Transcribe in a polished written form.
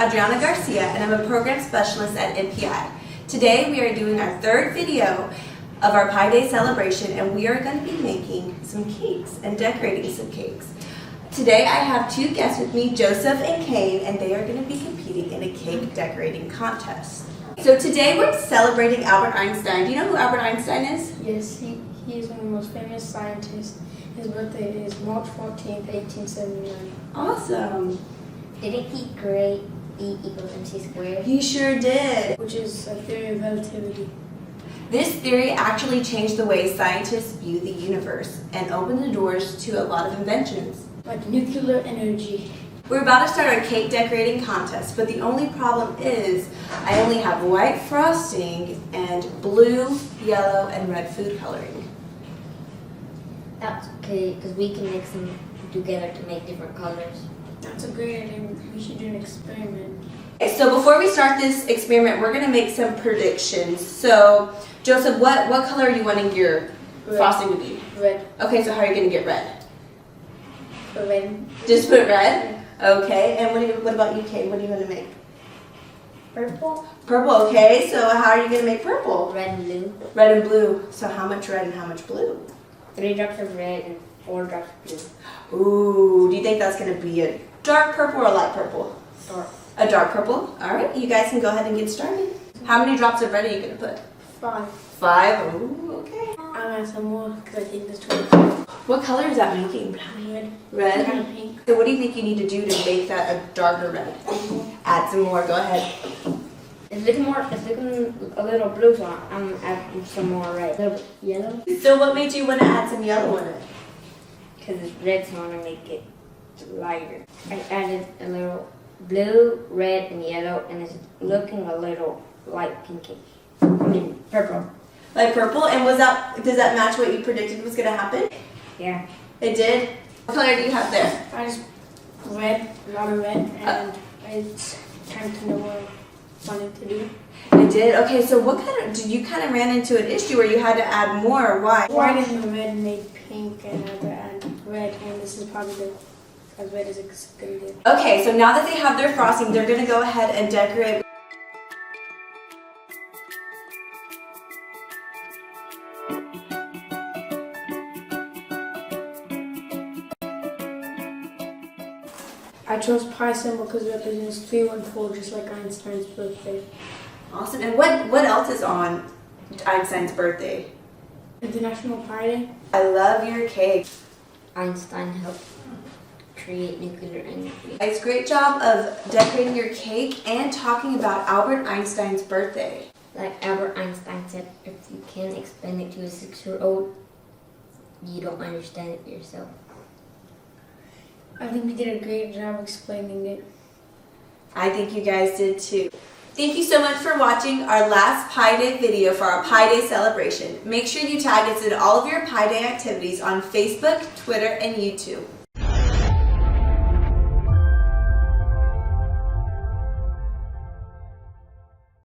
Adriana Garcia, and I'm a program specialist at NPI. Today we are doing our third video of our Pi Day celebration, and we are going to be making some cakes and decorating some cakes. Today I have two guests with me, Joseph and Cain, and they are going to be competing in a cake decorating contest. So today we're celebrating Albert Einstein. Do you know who Albert Einstein is? Yes, he is one of the most famous scientists. His birthday is March 14th, 1879. Awesome. Didn't he create E equals MC squared? He sure did. Which is a theory of relativity. This theory actually changed the way scientists view the universe and opened the doors to a lot of inventions. Like nuclear energy. We're about to start our cake decorating contest, but the only problem is I only have white frosting and blue, yellow, and red food coloring. That's okay, because we can mix them together to make different colors. That's a great idea. We should do an experiment. Okay, so before we start this experiment, we're going to make some predictions. So, Joseph, what color are you wanting your frosting to be? Red. Okay, so how are you going to get red? Red. Just put red? Okay, and what about you, Kate? What are you going to make? Purple? Purple, okay. So how are you going to make purple? Red and blue. Red and blue. So how much red and how much blue? 3 drops of red and 4 drops of blue. Ooh, do you think that's going to be a dark purple or a light purple? Dark. A dark purple? All right, you guys can go ahead and get started. How many drops of red are you going to put? 5. 5? Ooh, okay. I'll add some more because I think there's 25. What color is that making? Red. Red? Kind of pink. So what do you think you need to do to make that a darker red? Add some more, go ahead. It's looking a little blue, so I'm adding some more red. A little bit yellow. So what made you want to add some yellow in it? Because it's red, so I want to make it lighter. I added a little blue, red, and yellow, and it's looking a little light pinky. I mean, purple. Like purple? And does that match what you predicted was going to happen? Yeah. It did? What color do you have there? I just red, a lot of red, and it's time to know what I wanted to do. It did? Okay, so you kind of ran into an issue where you had to add more. Why? White and red made pink, and I had to add red, and this is probably as red as it's going to get. Okay, so now that they have their frosting, they're going to go ahead and decorate. I chose pi symbol because it represents 3, 1, 4, just like Einstein's birthday. Awesome. And what else is on Einstein's birthday? International Pi Day. I love your cake. Einstein helped create nuclear energy. It's a great job of decorating your cake and talking about Albert Einstein's birthday. Like Albert Einstein said, if you can't explain it to a 6-year-old, you don't understand it yourself. I think we did a great job explaining it. I think you guys did too. Thank you so much for watching our last Pi Day video for our Pi Day celebration. Make sure you tag us in all of your Pi Day activities on Facebook, Twitter, and YouTube.